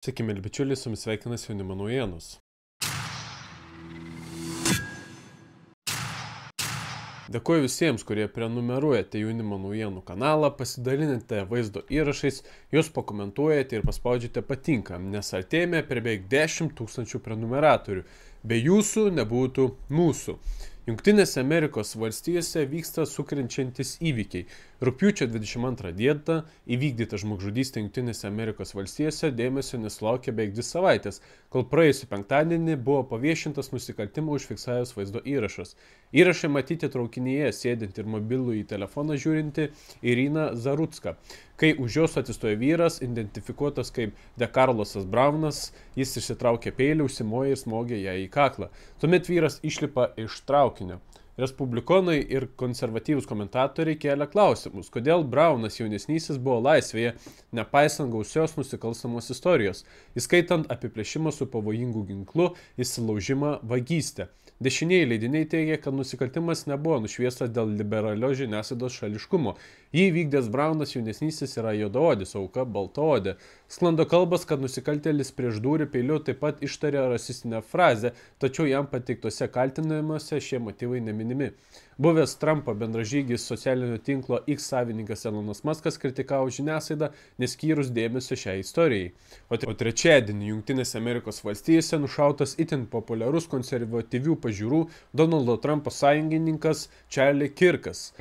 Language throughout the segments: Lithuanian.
Sveiki, mėly bičiuliai, su jumis sveikinas Jaunimo naujienos. Dėkuoju visiems, kurie prenumeruojate Jaunimo naujienų kanalą, pasidalinate vaizdo įrašais, juos pakomentuojate ir paspaudžiate patinka, nes artėjame prie beveik 10 000 prenumeratorių. Be jūsų nebūtų mūsų. Jungtinėse Amerikos valstijose vyksta sukrenčiantis įvykiai. Rugpjūčio 22 dieną įvykdyta žmogžudystė Jungtinėse Amerikos valstijose dėmesio nesulaukė beveik 2 savaitės, kol praėjusį penktadienį buvo paviešintas nusikaltimą užfiksavęs vaizdo įrašas. Įrašai matyti traukinyje sėdinti ir mobilųjį telefoną žiūrinti Irina Zarucka. Kai už jos atsistojo vyras, identifikuotas kaip De Carlosas Brownas, jis išsitraukė peilį, užsimojo ir smogė ją į kaklą. Tuomet vyras išlipa iš traukinio. Respublikonai ir konservatyvūs komentatoriai kelia klausimus, kodėl Brownas jaunesnysis buvo laisvėje, nepaisant gausios nusikalstamos istorijos, įskaitant apiplėšimą su pavojingu ginklu, įsilaužimą, vagystę. Dešinieji leidiniai teigia, kad nusikaltimas nebuvo nušviestas dėl liberalios žiniasklaidos šališkumo. Jį įvykdęs Brownas jaunesnysis yra juodaodis, auka baltaodė. Sklando kalbas, kad nusikaltėlis prieš dūrį peiliu taip pat ištarė rasistinę frazę, tačiau jam pateiktose kaltinimuose šie motyvai neminimi. Buvęs Trumpo bendražygis socialinio tinklo X savininkas Elonas Muskas kritikavo žiniasklaidą, neskyrus dėmesio šiai istorijai. O trečiadienį Jungtinėse Amerikos valstijose nušautas itin populiarus konservatyvių pažiūrų Donaldo Trumpo sąjungininkas Charlie Kirkas.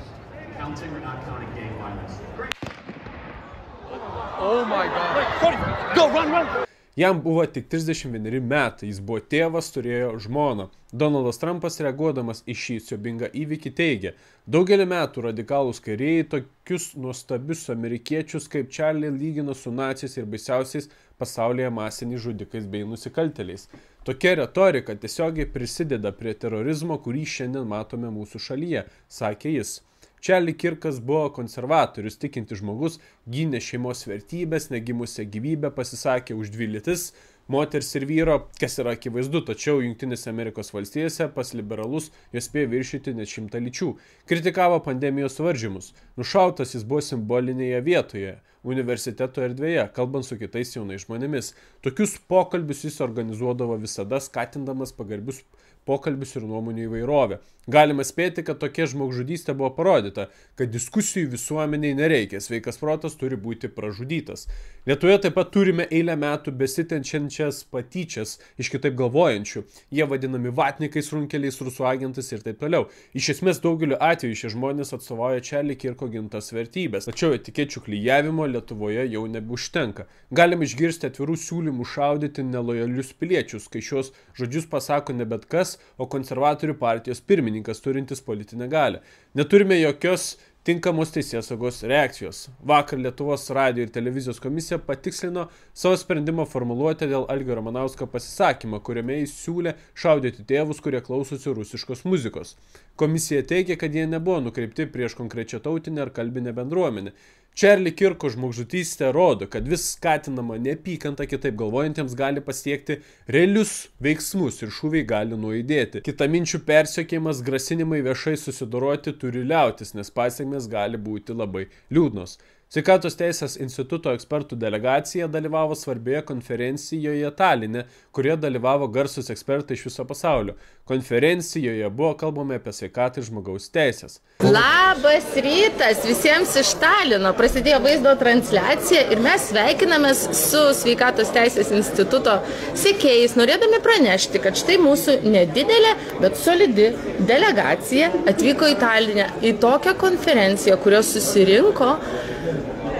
Oh my God. Go, run. Jam buvo tik 31 metai, jis buvo tėvas, turėjo žmoną. Donaldas Trumpas, reaguodamas į šį siaubingą įvykį, teigia, daugelį metų radikalūs kairieji tokius nuostabius amerikiečius kaip Charlie lygino su naciais ir baisiausiais pasaulyje masiniais žudikais bei nusikaltėliais. Tokia retorika tiesiogiai prisideda prie terorizmo, kurį šiandien matome mūsų šalyje, sakė jis. Charlie Kirkas buvo konservatorius, tikintis žmogus, gynė šeimos vertybės, negimusią gyvybę, pasisakė už 2 lytis, moters ir vyro, kas yra akivaizdu, tačiau Jungtinėse Amerikos valstijose pas liberalus jos spėjo viršyti net 100 lyčių. Kritikavo pandemijos varžymus. Nušautas jis buvo simbolinėje vietoje, universiteto erdvėje, kalbant su kitais jaunais žmonėmis. Tokius pokalbius jis organizuodavo visada, skatindamas pagarbius pokalbius ir nuomonių įvairovę. Galima spėti, kad tokia žmogžudystė buvo parodyta, kad diskusijų visuomeniai nereikia, sveikas protas turi būti pražudytas. Lietuvoje taip pat turime eilę metų besitenčiančias patyčias iš kitaip galvojančių. Jie vadinami vatnikais, runkeliais, rusų agentais ir taip toliau. Iš esmės daugeliu atveju šie žmonės atstovauja Charlie Kirko gintas vertybės. Tačiau etikečių klijavimo Lietuvoje jau nebeužtenka. Galime išgirsti atvirų siūlymų šaudyti nelojalius piliečius, kai šios žodžius pasako ne bet kas, o konservatorių partijos pirmininkas turintis politinę galią. Neturime jokios tinkamos teisėsaugos reakcijos. Vakar Lietuvos radijo ir televizijos komisija patikslino savo sprendimo formuluotę dėl Algio Ramanausko pasisakymą, kuriame jis siūlė šaudyti tėvus, kurie klausosi rusiškos muzikos. Komisija teigia, kad jie nebuvo nukreipti prieš konkrečią tautinę ar kalbinę bendruomenę. Charlie Kirko žmogžudystė rodo, kad vis skatinama neapykanta kitaip galvojantiems gali pasiekti realius veiksmus ir šūviai gali nuaidėti. Kitaminčių persekiojimas, grasinimai viešai susidoroti turi liautis, nes pasekmės gali būti labai liūdnos. Sveikatos teisės instituto ekspertų delegacija dalyvavo svarbioje konferencijoje Taline, kurioje dalyvavo garsus ekspertai iš viso pasaulio. Konferencijoje buvo kalbama apie sveikatą ir žmogaus teisės. Labas rytas visiems iš Talino. Prasidėjo vaizdo transliacija ir mes sveikinamės su Sveikatos teisės instituto sekėjais, norėdami pranešti, kad štai mūsų nedidelė, bet solidi delegacija atvyko į Talinę į tokią konferenciją, kurios susirinko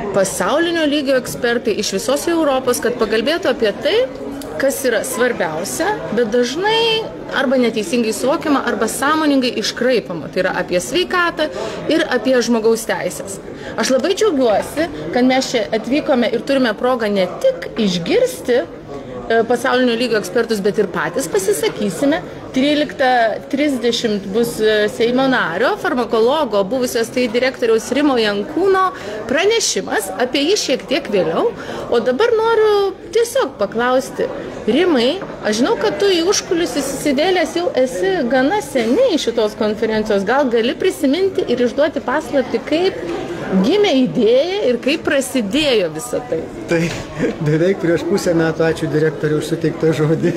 pasaulinio lygio ekspertai iš visos Europos, kad pakalbėtų apie tai, kas yra svarbiausia, bet dažnai arba neteisingai suvokiama, arba sąmoningai iškraipama. Tai yra apie sveikatą ir apie žmogaus teisės. Aš labai džiaugiuosi, kad mes čia atvykome ir turime progą ne tik išgirsti pasaulinio lygio ekspertus, bet ir patys pasisakysime. 13:30 bus Seimo nario, farmakologo, buvusios tai direktoriaus Rimo Jankūno pranešimas, apie jį šiek tiek vėliau. O dabar noriu tiesiog paklausti, Rimai, aš žinau, kad tu į užkulisius įsivėlęs jau esi gana seniai šitos konferencijos, gal gali prisiminti ir išduoti paslaptį, kaip gimė idėja ir kaip prasidėjo visą tai? Tai beveik prieš pusę metų, ačiū direktoriui už suteiktą žodį,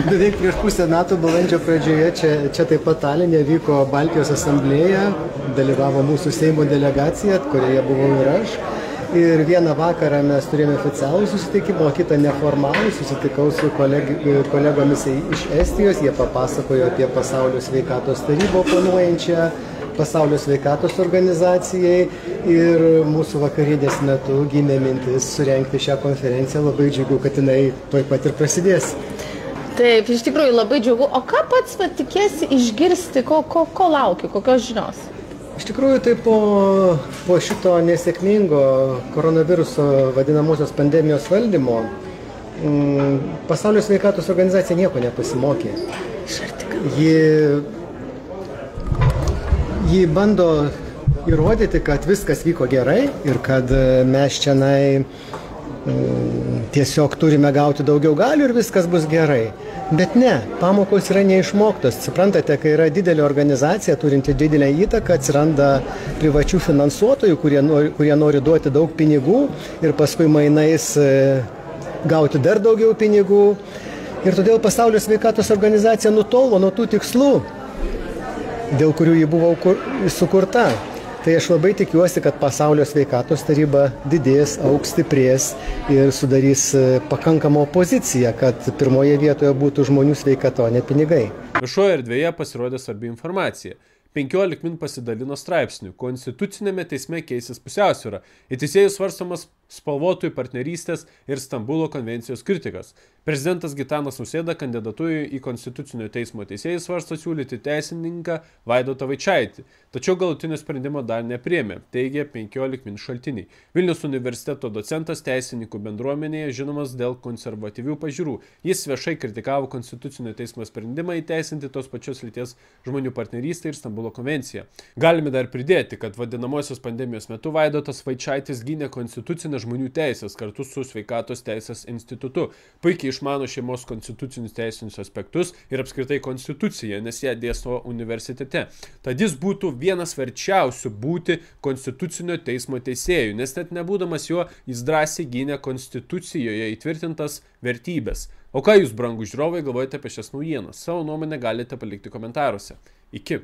beveik prieš pusę metų balandžio pradžioje čia taip pat Taline vyko Baltijos asamblėja, dalyvavo mūsų Seimo delegacija, kurioje buvau ir aš. Ir vieną vakarą mes turėjome oficialų susitikimą, o kitą neformalų. Susitikau su kolegomis iš Estijos, jie papasakojo apie Pasaulio sveikatos tarybą planuojančią Pasaulio sveikatos organizacijai. Ir mūsų vakarienės metu gimė mintis surengti šią konferenciją. Labai džiugu, kad jinai tuoj pat ir prasidės. Taip, iš tikrųjų labai džiugu. O ką pats tikėsi išgirsti, ko lauki, kokios žinios? Iš tikrųjų, tai po šito nesėkmingo koronaviruso vadinamosios pandemijos valdymo Pasaulio sveikatos organizacija nieko nepasimokė. Ji bando įrodyti, kad viskas vyko gerai ir kad mes čianai tiesiog turime gauti daugiau galių ir viskas bus gerai. Bet ne, pamokos yra neišmoktos. Suprantate, kai yra didelė organizacija, turinti didelę įtaką, atsiranda privačių finansuotojų, kurie nori duoti daug pinigų ir paskui mainais gauti dar daugiau pinigų. Ir todėl Pasaulio sveikatos organizacija nutolo nuo tų tikslų, dėl kurių ji buvo sukurta. Tai aš labai tikiuosi, kad Pasaulio sveikatos taryba didės, augs, stiprės ir sudarys pakankamą opoziciją, kad pirmoje vietoje būtų žmonių sveikata, o ne pinigai. Viešoje erdvėje pasirodė svarbi informacija. 15 min pasidalino straipsnių. Konstitucinėme teisme keisis pusiausvyra. Į teisėjus svarstomas spalvotojų partnerystės ir Stambulo konvencijos kritikas. Prezidentas Gitanas Nausėda kandidatuoja į Konstitucinio teismo teisėjus svarsto siūlyti teisininką Vaidotą Vaičaitį. Tačiau galutinio sprendimo dar nepriėmė, teigia 15 min šaltiniai. Vilniaus universiteto docentas teisininkų bendruomenėje žinomas dėl konservatyvių pažiūrų. Jis viešai kritikavo Konstitucinio teismo sprendimą įteisinti tos pačios lyties žmonių partnerystę ir Stambulo konvenciją. Galime dar pridėti, kad vadinamosios pandemijos metu Vaidotas Vaičaitis gynė konstitucinę žmonių teisės kartu su Sveikatos teisės institutu. Puikiai išmano šeimos konstitucinius teisinius aspektus ir apskritai konstituciją, nes ją dėsto universitete. Tad jis būtų vienas verčiausių būti Konstitucinio teismo teisėjų, nes net nebūdamas juo jis drąsiai gynė konstitucijoje įtvirtintas vertybės. O ką jūs, brangūs žiūrovai, galvojate apie šias naujienas? Savo nuomonę galite palikti komentaruose. Iki.